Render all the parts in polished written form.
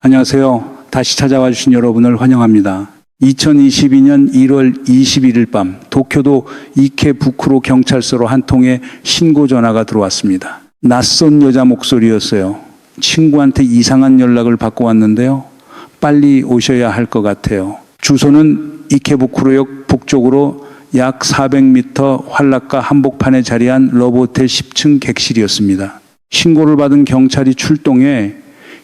안녕하세요. 다시 찾아와 주신 여러분을 환영합니다. 2022년 1월 21일 밤 도쿄도 이케부쿠로 경찰서로 한 통의 신고 전화가 들어왔습니다. 낯선 여자 목소리였어요. 친구한테 이상한 연락을 받고 왔는데요. 빨리 오셔야 할 것 같아요. 주소는 이케부쿠로역 북쪽으로 약 400m 환락가 한복판에 자리한 러브호텔 10층 객실이었습니다. 신고를 받은 경찰이 출동해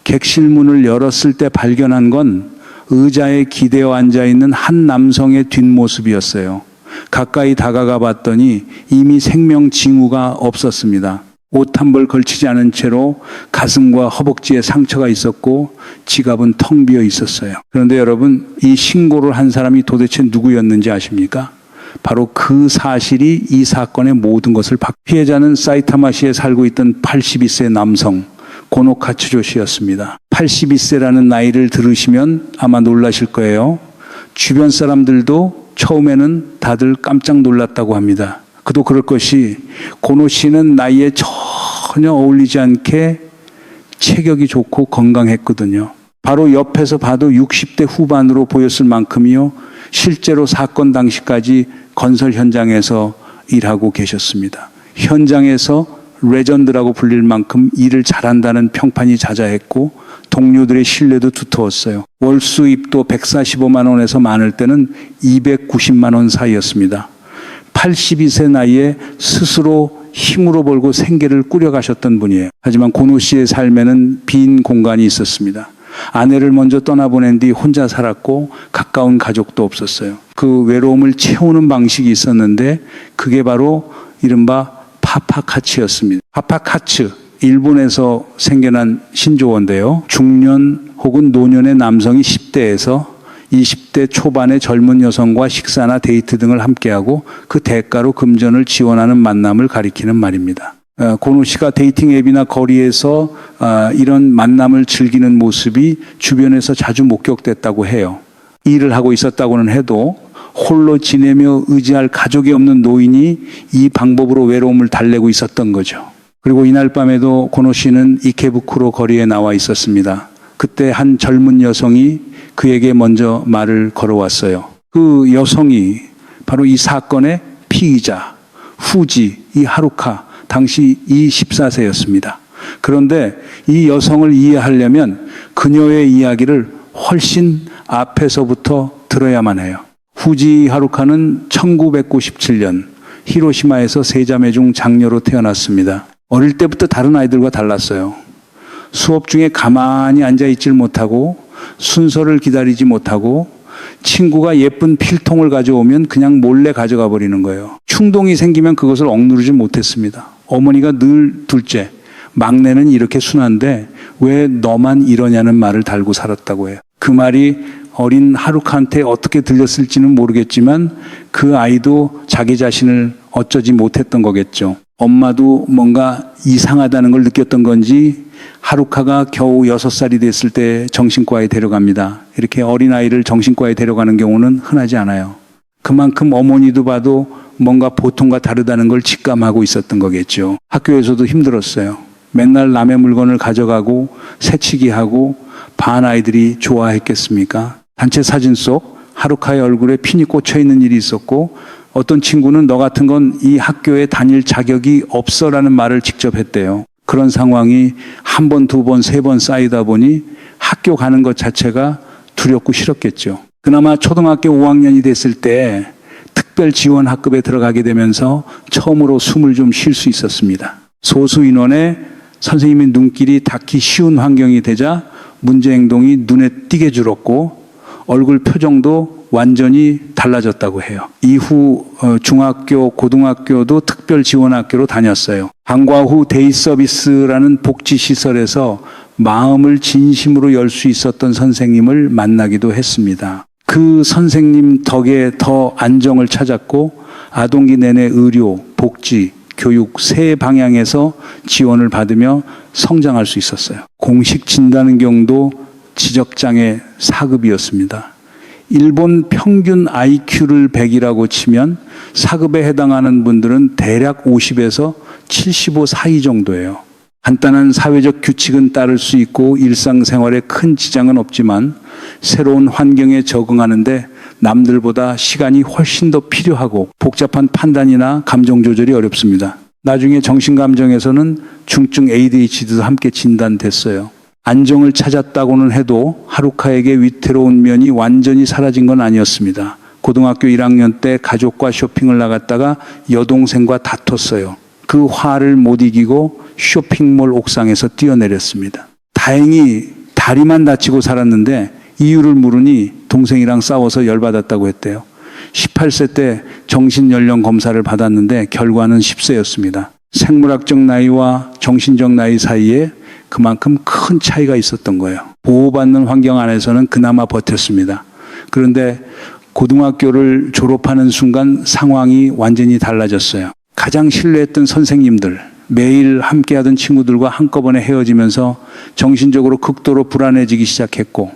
객실 문을 열었을 때 발견한 건 의자에 기대어 앉아있는 한 남성의 뒷모습이었어요. 가까이 다가가 봤더니 이미 생명 징후가 없었습니다. 옷 한 벌 걸치지 않은 채로 가슴과 허벅지에 상처가 있었고 지갑은 텅 비어 있었어요. 그런데 여러분, 이 신고를 한 사람이 도대체 누구였는지 아십니까? 바로 그 사실이 이 사건의 모든 것을 피해자는 사이타마시에 살고 있던 82세 남성 고노카츠조 씨였습니다. 82세라는 나이를 들으시면 아마 놀라실 거예요. 주변 사람들도 처음에는 다들 깜짝 놀랐다고 합니다. 그도 그럴 것이 고노 씨는 나이에 전혀 어울리지 않게 체격이 좋고 건강했거든요. 바로 옆에서 봐도 60대 후반으로 보였을 만큼이요. 실제로 사건 당시까지 건설 현장에서 일하고 계셨습니다. 현장에서 레전드라고 불릴 만큼 일을 잘한다는 평판이 자자했고 동료들의 신뢰도 두터웠어요. 월 수입도 145만 원에서 많을 때는 290만 원 사이였습니다. 82세 나이에 스스로 힘으로 벌고 생계를 꾸려가셨던 분이에요. 하지만 고노 씨의 삶에는 빈 공간이 있었습니다. 아내를 먼저 떠나보낸 뒤 혼자 살았고 가까운 가족도 없었어요. 그 외로움을 채우는 방식이 있었는데 그게 바로 이른바 파파카츠였습니다. 파파카츠, 일본에서 생겨난 신조어인데요. 중년 혹은 노년의 남성이 10대에서 20대 초반의 젊은 여성과 식사나 데이트 등을 함께하고 그 대가로 금전을 지원하는 만남을 가리키는 말입니다. 고노 씨가 데이팅 앱이나 거리에서 이런 만남을 즐기는 모습이 주변에서 자주 목격됐다고 해요. 일을 하고 있었다고는 해도 홀로 지내며 의지할 가족이 없는 노인이 이 방법으로 외로움을 달래고 있었던 거죠. 그리고 이날 밤에도 고노 씨는 이케부쿠로 거리에 나와 있었습니다. 그때 한 젊은 여성이 그에게 먼저 말을 걸어왔어요. 그 여성이 바로 이 사건의 피의자, 후지, 이 하루카, 당시 이 14세였습니다. 그런데 이 여성을 이해하려면 그녀의 이야기를 훨씬 앞에서부터 들어야만 해요. 후지 하루카는 1997년 히로시마에서 세 자매 중 장녀로 태어났습니다. 어릴 때부터 다른 아이들과 달랐어요. 수업 중에 가만히 앉아있질 못하고 순서를 기다리지 못하고 친구가 예쁜 필통을 가져오면 그냥 몰래 가져가 버리는 거예요. 충동이 생기면 그것을 억누르지 못했습니다. 어머니가 늘 둘째, 막내는 이렇게 순한데 왜 너만 이러냐는 말을 달고 살았다고 해요. 그 말이 어린 하루카한테 어떻게 들렸을지는 모르겠지만 그 아이도 자기 자신을 어쩌지 못했던 거겠죠. 엄마도 뭔가 이상하다는 걸 느꼈던 건지 하루카가 겨우 6살이 됐을 때 정신과에 데려갑니다. 이렇게 어린아이를 정신과에 데려가는 경우는 흔하지 않아요. 그만큼 어머니도 봐도 뭔가 보통과 다르다는 걸 직감하고 있었던 거겠죠. 학교에서도 힘들었어요. 맨날 남의 물건을 가져가고 새치기하고 반 아이들이 좋아했겠습니까? 단체 사진 속 하루카의 얼굴에 핀이 꽂혀 있는 일이 있었고 어떤 친구는 너 같은 건 이 학교에 다닐 자격이 없어라는 말을 직접 했대요. 그런 상황이 한 번, 두 번, 세 번 쌓이다 보니 학교 가는 것 자체가 두렵고 싫었겠죠. 그나마 초등학교 5학년이 됐을 때 특별 지원 학급에 들어가게 되면서 처음으로 숨을 좀 쉴 수 있었습니다. 소수 인원의 선생님의 눈길이 닿기 쉬운 환경이 되자 문제 행동이 눈에 띄게 줄었고 얼굴 표정도 완전히 달라졌다고 해요. 이후 중학교, 고등학교도 특별 지원 학교로 다녔어요. 방과 후 데이 서비스라는 복지 시설에서 마음을 진심으로 열 수 있었던 선생님을 만나기도 했습니다. 그 선생님 덕에 더 안정을 찾았고 아동기 내내 의료, 복지, 교육 세 방향에서 지원을 받으며 성장할 수 있었어요. 공식 진단경도 지적장애 4급이었습니다. 일본 평균 IQ를 100이라고 치면 4급에 해당하는 분들은 대략 50에서 75 사이 정도예요. 간단한 사회적 규칙은 따를 수 있고 일상생활에 큰 지장은 없지만 새로운 환경에 적응하는데 남들보다 시간이 훨씬 더 필요하고 복잡한 판단이나 감정 조절이 어렵습니다. 나중에 정신감정에서는 중증 ADHD도 함께 진단됐어요. 안정을 찾았다고는 해도 하루카에게 위태로운 면이 완전히 사라진 건 아니었습니다. 고등학교 1학년 때 가족과 쇼핑을 나갔다가 여동생과 다퉜어요. 그 화를 못 이기고 쇼핑몰 옥상에서 뛰어내렸습니다. 다행히 다리만 다치고 살았는데 이유를 물으니 동생이랑 싸워서 열받았다고 했대요. 18세 때 정신연령 검사를 받았는데 결과는 10세였습니다. 생물학적 나이와 정신적 나이 사이에 그만큼 큰 차이가 있었던 거예요. 보호받는 환경 안에서는 그나마 버텼습니다. 그런데 고등학교를 졸업하는 순간 상황이 완전히 달라졌어요. 가장 신뢰했던 선생님들, 매일 함께하던 친구들과 한꺼번에 헤어지면서 정신적으로 극도로 불안해지기 시작했고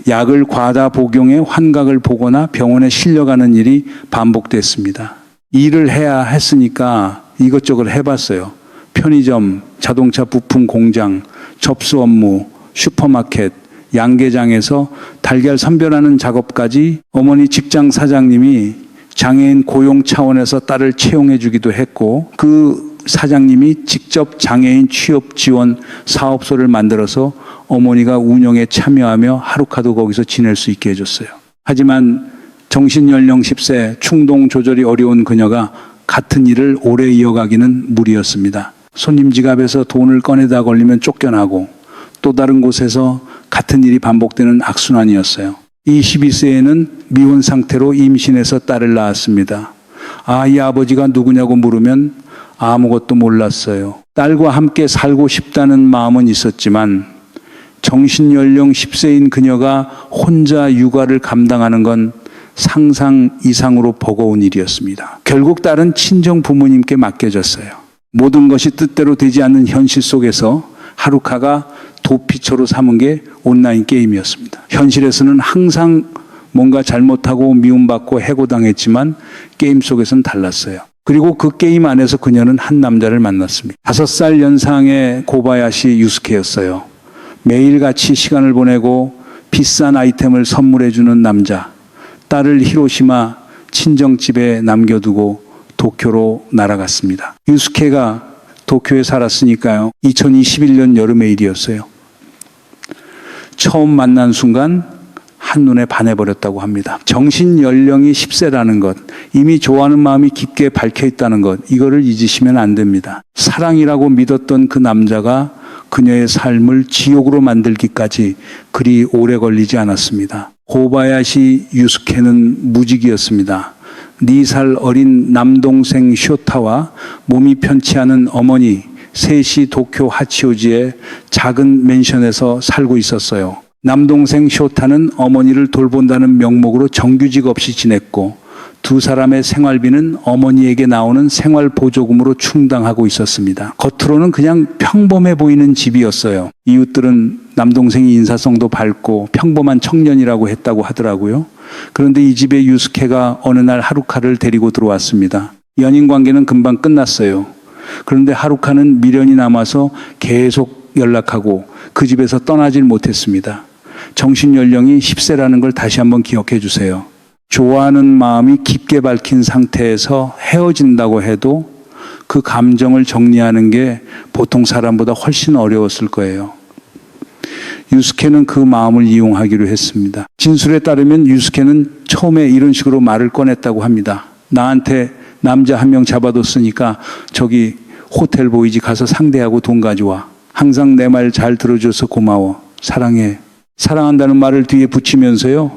약을 과다 복용해 환각을 보거나 병원에 실려가는 일이 반복됐습니다. 일을 해야 했으니까 이것저것 해봤어요. 편의점, 자동차 부품 공장, 접수 업무, 슈퍼마켓, 양계장에서 달걀 선별하는 작업까지 어머니 직장 사장님이 장애인 고용 차원에서 딸을 채용해 주기도 했고 그 사장님이 직접 장애인 취업 지원 사업소를 만들어서 어머니가 운영에 참여하며 하루카도 거기서 지낼 수 있게 해줬어요. 하지만 정신연령 10세 충동 조절이 어려운 그녀가 같은 일을 오래 이어가기는 무리였습니다. 손님 지갑에서 돈을 꺼내다 걸리면 쫓겨나고 또 다른 곳에서 같은 일이 반복되는 악순환이었어요. 22세에는 미혼 상태로 임신해서 딸을 낳았습니다. 아이 아버지가 누구냐고 물으면 아무것도 몰랐어요. 딸과 함께 살고 싶다는 마음은 있었지만 정신연령 10세인 그녀가 혼자 육아를 감당하는 건 상상 이상으로 버거운 일이었습니다. 결국 딸은 친정 부모님께 맡겨졌어요. 모든 것이 뜻대로 되지 않는 현실 속에서 하루카가 도피처로 삼은 게 온라인 게임이었습니다. 현실에서는 항상 뭔가 잘못하고 미움받고 해고당했지만 게임 속에서는 달랐어요. 그리고 그 게임 안에서 그녀는 한 남자를 만났습니다. 5살 연상의 고바야시 유스케였어요. 매일같이 시간을 보내고 비싼 아이템을 선물해주는 남자. 딸을 히로시마 친정집에 남겨두고 도쿄로 날아갔습니다. 유스케가 도쿄에 살았으니까요. 2021년 여름의 일이었어요. 처음 만난 순간 한눈에 반해버렸다고 합니다. 정신 연령이 10세라는 것, 이미 좋아하는 마음이 깊게 박혀있다는 것, 이거를 잊으시면 안 됩니다. 사랑이라고 믿었던 그 남자가 그녀의 삶을 지옥으로 만들기까지 그리 오래 걸리지 않았습니다. 고바야시 유스케는 무직이었습니다. 4살 어린 남동생 쇼타와 몸이 편치 않은 어머니 셋이 도쿄 하치오지의 작은 맨션에서 살고 있었어요. 남동생 쇼타는 어머니를 돌본다는 명목으로 정규직 없이 지냈고 두 사람의 생활비는 어머니에게 나오는 생활보조금으로 충당하고 있었습니다. 겉으로는 그냥 평범해 보이는 집이었어요. 이웃들은 남동생이 인사성도 밝고 평범한 청년이라고 했다고 하더라고요. 그런데 이 집에 유스케가 어느 날 하루카를 데리고 들어왔습니다. 연인 관계는 금방 끝났어요. 그런데 하루카는 미련이 남아서 계속 연락하고 그 집에서 떠나질 못했습니다. 정신연령이 10세라는 걸 다시 한번 기억해 주세요. 좋아하는 마음이 깊게 밝힌 상태에서 헤어진다고 해도 그 감정을 정리하는 게 보통 사람보다 훨씬 어려웠을 거예요. 유스케는 그 마음을 이용하기로 했습니다. 진술에 따르면 유스케는 처음에 이런 식으로 말을 꺼냈다고 합니다. 나한테 남자 한 명 잡아뒀으니까 저기 호텔 보이지 가서 상대하고 돈 가져와. 항상 내 말 잘 들어줘서 고마워. 사랑해. 사랑한다는 말을 뒤에 붙이면서요.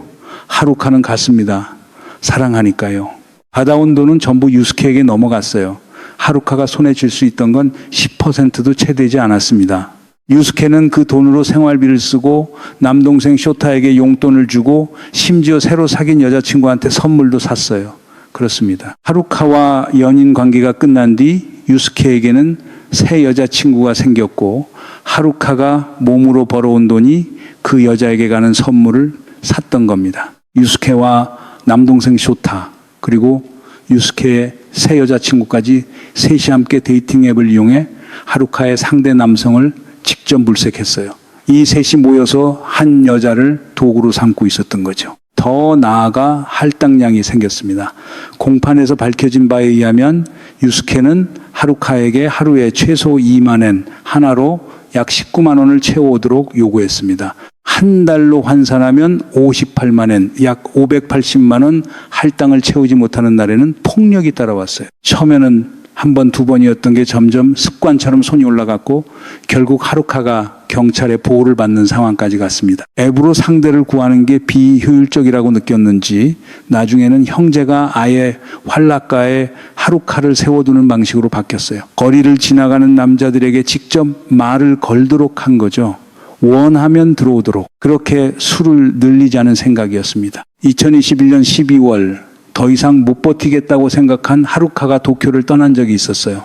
하루카는 갔습니다. 사랑하니까요. 받아온 돈은 전부 유스케에게 넘어갔어요. 하루카가 손에 쥘 수 있던 건 10%도 채 되지 않았습니다. 유스케는 그 돈으로 생활비를 쓰고 남동생 쇼타에게 용돈을 주고 심지어 새로 사귄 여자친구한테 선물도 샀어요. 그렇습니다. 하루카와 연인 관계가 끝난 뒤 유스케에게는 새 여자친구가 생겼고 하루카가 몸으로 벌어온 돈이 그 여자에게 가는 선물을 샀던 겁니다. 유스케와 남동생 쇼타 그리고 유스케의 새 여자친구까지 셋이 함께 데이팅 앱을 이용해 하루카의 상대 남성을 직접 물색했어요. 이 셋이 모여서 한 여자를 도구로 삼고 있었던 거죠. 더 나아가 할당량이 생겼습니다. 공판에서 밝혀진 바에 의하면 유스케는 하루카에게 하루에 최소 2만 엔, 하나로 약 19만 원을 채워오도록 요구했습니다. 한 달로 환산하면 58만 엔, 약 580만 원 할당을 채우지 못하는 날에는 폭력이 따라왔어요. 처음에는 한 번, 두 번이었던 게 점점 습관처럼 손이 올라갔고 결국 하루카가 경찰의 보호를 받는 상황까지 갔습니다. 앱으로 상대를 구하는 게 비효율적이라고 느꼈는지 나중에는 형제가 아예 활락가에 하루카를 세워두는 방식으로 바뀌었어요. 거리를 지나가는 남자들에게 직접 말을 걸도록 한 거죠. 원하면 들어오도록. 그렇게 수를 늘리자는 생각이었습니다. 2021년 12월 더 이상 못 버티겠다고 생각한 하루카가 도쿄를 떠난 적이 있었어요.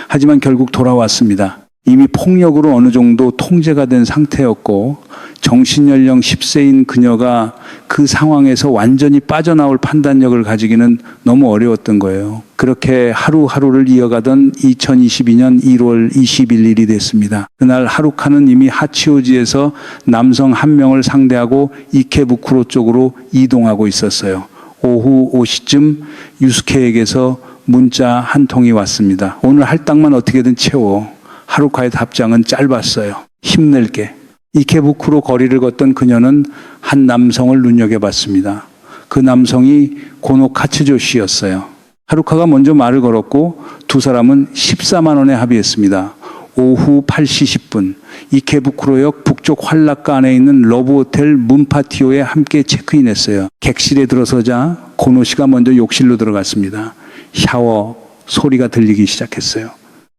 하지만 결국 돌아왔습니다. 이미 폭력으로 어느 정도 통제가 된 상태였고 정신연령 10세인 그녀가 그 상황에서 완전히 빠져나올 판단력을 가지기는 너무 어려웠던 거예요. 그렇게 하루하루를 이어가던 2022년 1월 21일이 됐습니다. 그날 하루카는 이미 하치오지에서 남성 한 명을 상대하고 이케부쿠로 쪽으로 이동하고 있었어요. 오후 5시쯤 유스케에게서 문자 한 통이 왔습니다. 오늘 할당만 어떻게든 채워. 하루카의 답장은 짧았어요. 힘낼게. 이케부쿠로 거리를 걷던 그녀는 한 남성을 눈여겨봤습니다. 그 남성이 고노 카츠조 씨였어요. 하루카가 먼저 말을 걸었고 두 사람은 14만 원에 합의했습니다. 오후 8시 10분 이케부쿠로역 북쪽 활락가 안에 있는 러브호텔 문파티오에 함께 체크인했어요. 객실에 들어서자 고노 씨가 먼저 욕실로 들어갔습니다. 샤워 소리가 들리기 시작했어요.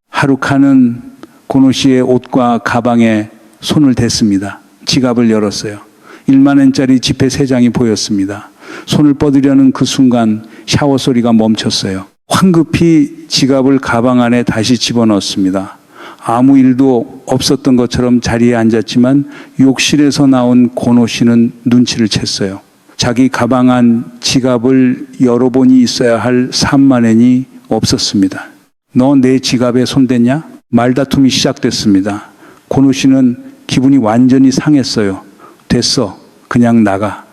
하루카는 고노 씨의 옷과 가방에 손을 댔습니다. 지갑을 열었어요. 1만 엔짜리 지폐 3장이 보였습니다. 손을 뻗으려는 그 순간 샤워 소리가 멈췄어요. 황급히 지갑을 가방 안에 다시 집어넣었습니다. 아무 일도 없었던 것처럼 자리에 앉았지만 욕실에서 나온 고노 씨는 눈치를 챘어요. 자기 가방 안 지갑을 여러 번이 있어야 할 3만 엔이 없었습니다. 너 내 지갑에 손댔냐? 말다툼이 시작됐습니다. 고노 씨는 기분이 완전히 상했어요. 됐어. 그냥 나가.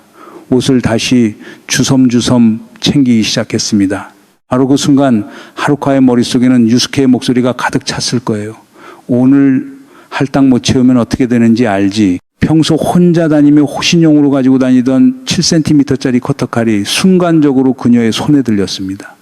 옷을 다시 주섬주섬 챙기기 시작했습니다. 바로 그 순간 하루카의 머릿속에는 유스케의 목소리가 가득 찼을 거예요. 오늘 할당 못 채우면 어떻게 되는지 알지? 평소 혼자 다니며 호신용으로 가지고 다니던 7cm짜리 커터칼이 순간적으로 그녀의 손에 들렸습니다.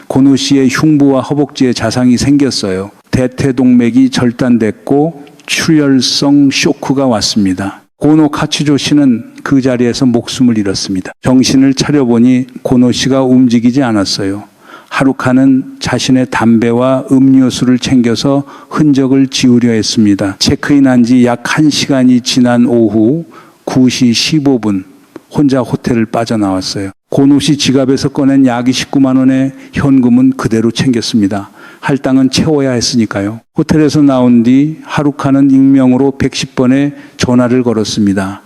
고노 씨의 흉부와 허벅지에 자상이 생겼어요. 대퇴동맥이 절단됐고 출혈성 쇼크가 왔습니다. 고노 카츠조 씨는 그 자리에서 목숨을 잃었습니다. 정신을 차려보니 고노 씨가 움직이지 않았어요. 하루카는 자신의 담배와 음료수를 챙겨서 흔적을 지우려 했습니다. 체크인한 지 약 1시간이 지난 오후 9시 15분 혼자 호텔을 빠져나왔어요. 고노 씨 지갑에서 꺼낸 약 29만 원의 현금은 그대로 챙겼습니다. 할당은 채워야 했으니까요. 호텔에서 나온 뒤 하루카는 익명으로 110번의 전화를 걸었습니다.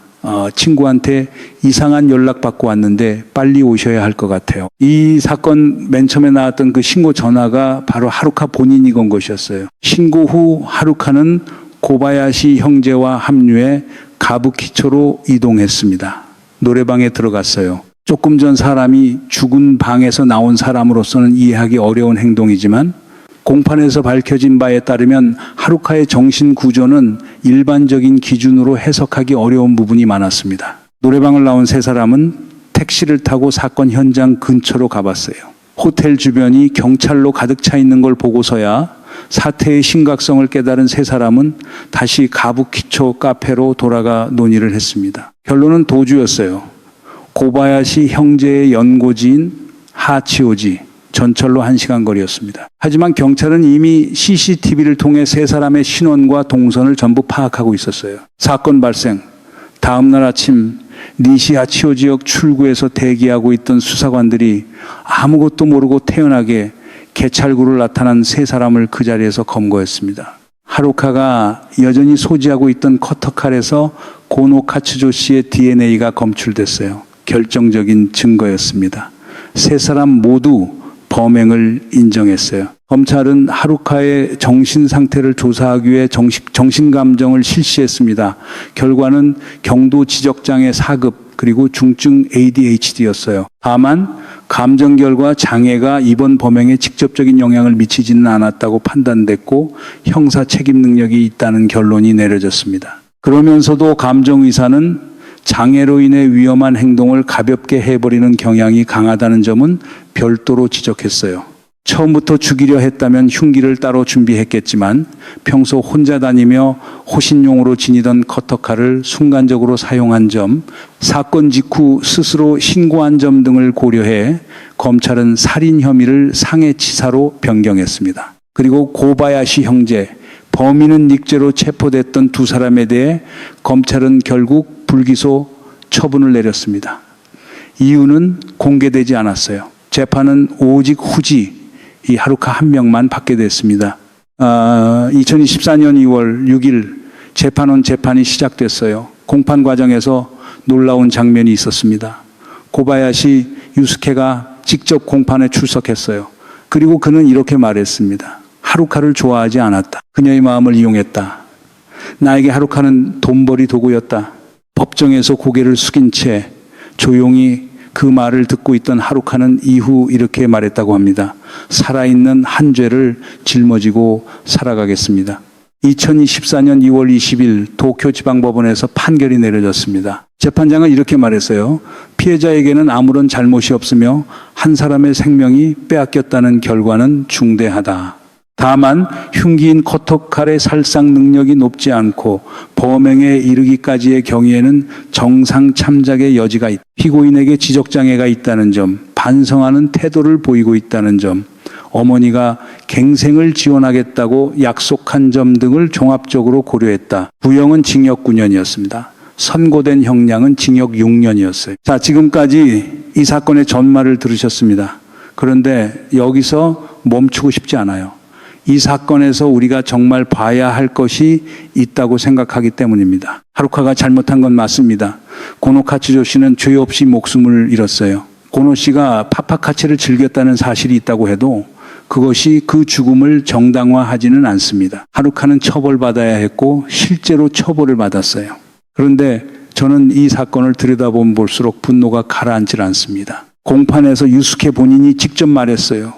친구한테 이상한 연락 받고 왔는데 빨리 오셔야 할 것 같아요. 이 사건 맨 처음에 나왔던 그 신고 전화가 바로 하루카 본인이 건 것이었어요. 신고 후 하루카는 고바야시 형제와 합류해 가부키초로 이동했습니다. 노래방에 들어갔어요. 조금 전 사람이 죽은 방에서 나온 사람으로서는 이해하기 어려운 행동이지만 공판에서 밝혀진 바에 따르면 하루카의 정신 구조는 일반적인 기준으로 해석하기 어려운 부분이 많았습니다. 노래방을 나온 세 사람은 택시를 타고 사건 현장 근처로 가봤어요. 호텔 주변이 경찰로 가득 차 있는 걸 보고서야 사태의 심각성을 깨달은 세 사람은 다시 가부키초 카페로 돌아가 논의를 했습니다. 결론은 도주였어요. 고바야시 형제의 연고지인 하치오지. 전철로 1시간 거리였습니다. 하지만 경찰은 이미 CCTV를 통해 세 사람의 신원과 동선을 전부 파악하고 있었어요. 사건 발생 다음 날 아침 니시하치오 지역 출구에서 대기하고 있던 수사관들이 아무것도 모르고 태연하게 개찰구를 나타난 세 사람을 그 자리에서 검거했습니다. 하루카가 여전히 소지하고 있던 커터칼에서 고노 카츠조 씨의 DNA가 검출됐어요. 결정적인 증거였습니다. 세 사람 모두 범행을 인정했어요. 검찰은 하루카의 정신 상태를 조사하기 위해 정신감정을 실시했습니다. 결과는 경도 지적장애 4급 그리고 중증 ADHD였어요. 다만 감정 결과 장애가 이번 범행에 직접적인 영향을 미치지는 않았다고 판단됐고 형사 책임 능력이 있다는 결론이 내려졌습니다. 그러면서도 감정의사는 장애로 인해 위험한 행동을 가볍게 해버리는 경향이 강하다는 점은 별도로 지적했어요. 처음부터 죽이려 했다면 흉기를 따로 준비했겠지만 평소 혼자 다니며 호신용으로 지니던 커터칼을 순간적으로 사용한 점, 사건 직후 스스로 신고한 점 등을 고려해 검찰은 살인 혐의를 상해치사로 변경했습니다. 그리고 고바야시 형제, 범인은 닉제로 체포됐던 두 사람에 대해 검찰은 결국 불기소 처분을 내렸습니다. 이유는 공개되지 않았어요. 재판은 오직 후지 이 하루카 한 명만 받게 됐습니다. 2024년 2월 6일 재판원 재판이 시작됐어요. 공판 과정에서 놀라운 장면이 있었습니다. 고바야시 유스케가 직접 공판에 출석했어요. 그리고 그는 이렇게 말했습니다. 하루카를 좋아하지 않았다. 그녀의 마음을 이용했다. 나에게 하루카는 돈벌이 도구였다. 법정에서 고개를 숙인 채 조용히 그 말을 듣고 있던 하루카는 이후 이렇게 말했다고 합니다. 살아있는 한 죄를 짊어지고 살아가겠습니다. 2024년 2월 20일 도쿄지방법원에서 판결이 내려졌습니다. 재판장은 이렇게 말했어요. 피해자에게는 아무런 잘못이 없으며 한 사람의 생명이 빼앗겼다는 결과는 중대하다. 다만 흉기인 커터칼의 살상 능력이 높지 않고 범행에 이르기까지의 경위에는 정상 참작의 여지가 있다. 피고인에게 지적장애가 있다는 점, 반성하는 태도를 보이고 있다는 점, 어머니가 갱생을 지원하겠다고 약속한 점 등을 종합적으로 고려했다. 구형은 징역 9년이었습니다. 선고된 형량은 징역 6년이었어요. 자, 지금까지 이 사건의 전말을 들으셨습니다. 그런데 여기서 멈추고 싶지 않아요. 이 사건에서 우리가 정말 봐야 할 것이 있다고 생각하기 때문입니다. 하루카가 잘못한 건 맞습니다. 고노 카츠조 씨는 죄 없이 목숨을 잃었어요. 고노 씨가 파파카츠를 즐겼다는 사실이 있다고 해도 그것이 그 죽음을 정당화하지는 않습니다. 하루카는 처벌받아야 했고 실제로 처벌을 받았어요. 그런데 저는 이 사건을 들여다보면 볼수록 분노가 가라앉질 않습니다. 공판에서 유스케 본인이 직접 말했어요.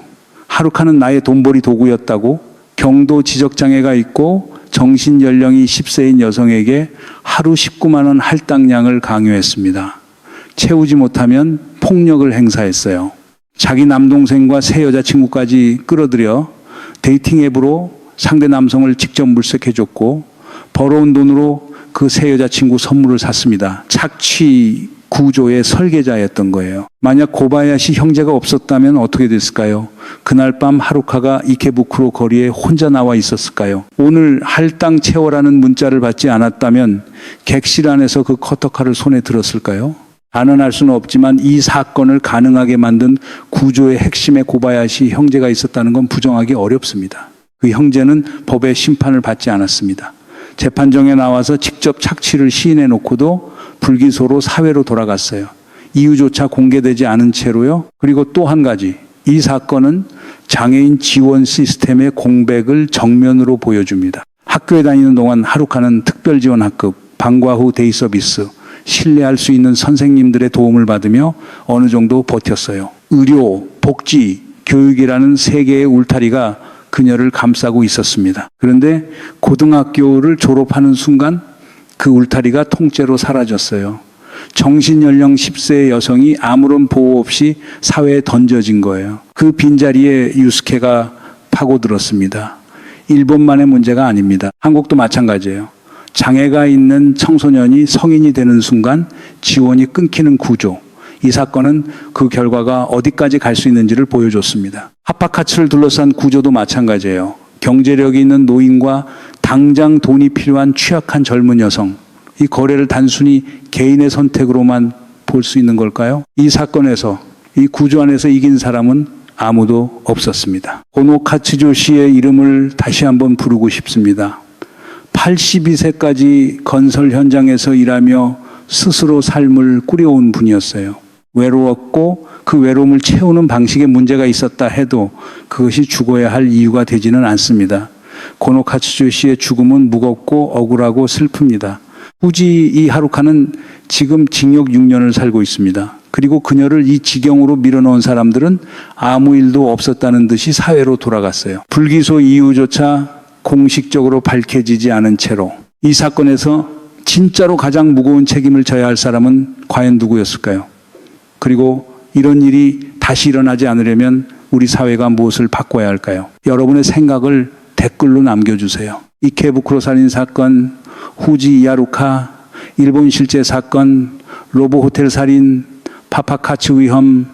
하루카는 나의 돈벌이 도구였다고, 경도 지적장애가 있고 정신연령이 10세인 여성에게 하루 19만 원 할당량을 강요했습니다. 채우지 못하면 폭력을 행사했어요. 자기 남동생과 새 여자친구까지 끌어들여 데이팅 앱으로 상대 남성을 직접 물색해줬고 벌어온 돈으로 그 새 여자친구 선물을 샀습니다. 착취 구조의 설계자였던 거예요. 만약 고바야시 형제가 없었다면 어떻게 됐을까요? 그날 밤 하루카가 이케부쿠로 거리에 혼자 나와 있었을까요? 오늘 할당 채워라는 문자를 받지 않았다면 객실 안에서 그 커터칼을 손에 들었을까요? 단언할 수는 없지만 이 사건을 가능하게 만든 구조의 핵심에 고바야시 형제가 있었다는 건 부정하기 어렵습니다. 그 형제는 법의 심판을 받지 않았습니다. 재판정에 나와서 직접 착취를 시인해 놓고도 불기소로 사회로 돌아갔어요. 이유조차 공개되지 않은 채로요. 그리고 또 한 가지, 이 사건은 장애인 지원 시스템의 공백을 정면으로 보여줍니다. 학교에 다니는 동안 하루카는 특별지원학급, 방과 후 데이 서비스, 신뢰할 수 있는 선생님들의 도움을 받으며 어느 정도 버텼어요. 의료, 복지, 교육이라는 세 개의 울타리가 그녀를 감싸고 있었습니다. 그런데 고등학교를 졸업하는 순간 그 울타리가 통째로 사라졌어요. 정신연령 10세의 여성이 아무런 보호 없이 사회에 던져진 거예요. 그 빈자리에 유스케가 파고들었습니다. 일본만의 문제가 아닙니다. 한국도 마찬가지예요. 장애가 있는 청소년이 성인이 되는 순간 지원이 끊기는 구조. 이 사건은 그 결과가 어디까지 갈 수 있는지를 보여줬습니다. 하파카츠를 둘러싼 구조도 마찬가지예요. 경제력이 있는 노인과 당장 돈이 필요한 취약한 젊은 여성. 이 거래를 단순히 개인의 선택으로만 볼 수 있는 걸까요? 이 사건에서, 이 구조 안에서 이긴 사람은 아무도 없었습니다. 고노 카츠조 씨의 이름을 다시 한번 부르고 싶습니다. 82세까지 건설 현장에서 일하며 스스로 삶을 꾸려온 분이었어요. 외로웠고 그 외로움을 채우는 방식에 문제가 있었다 해도 그것이 죽어야 할 이유가 되지는 않습니다. 고노카츠조 씨의 죽음은 무겁고 억울하고 슬픕니다. 후지 이 하루카는 지금 징역 6년을 살고 있습니다. 그리고 그녀를 이 지경으로 밀어넣은 사람들은 아무 일도 없었다는 듯이 사회로 돌아갔어요. 불기소 이유조차 공식적으로 밝혀지지 않은 채로 이 사건에서 진짜로 가장 무거운 책임을 져야 할 사람은 과연 누구였을까요? 그리고 이런 일이 다시 일어나지 않으려면 우리 사회가 무엇을 바꿔야 할까요? 여러분의 생각을 댓글로 남겨주세요. 이케부쿠로 살인 사건, 후지 이하루카, 일본 실제 사건, 로보 호텔 살인, 파파카츠 위험,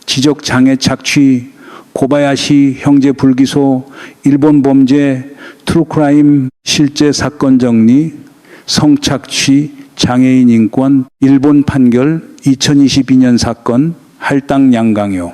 지적 장애 착취, 고바야시 형제 불기소, 일본 범죄, 트루크라임, 실제 사건 정리, 성착취, 장애인 인권, 일본 판결, 2022년 사건, 할당 양강요.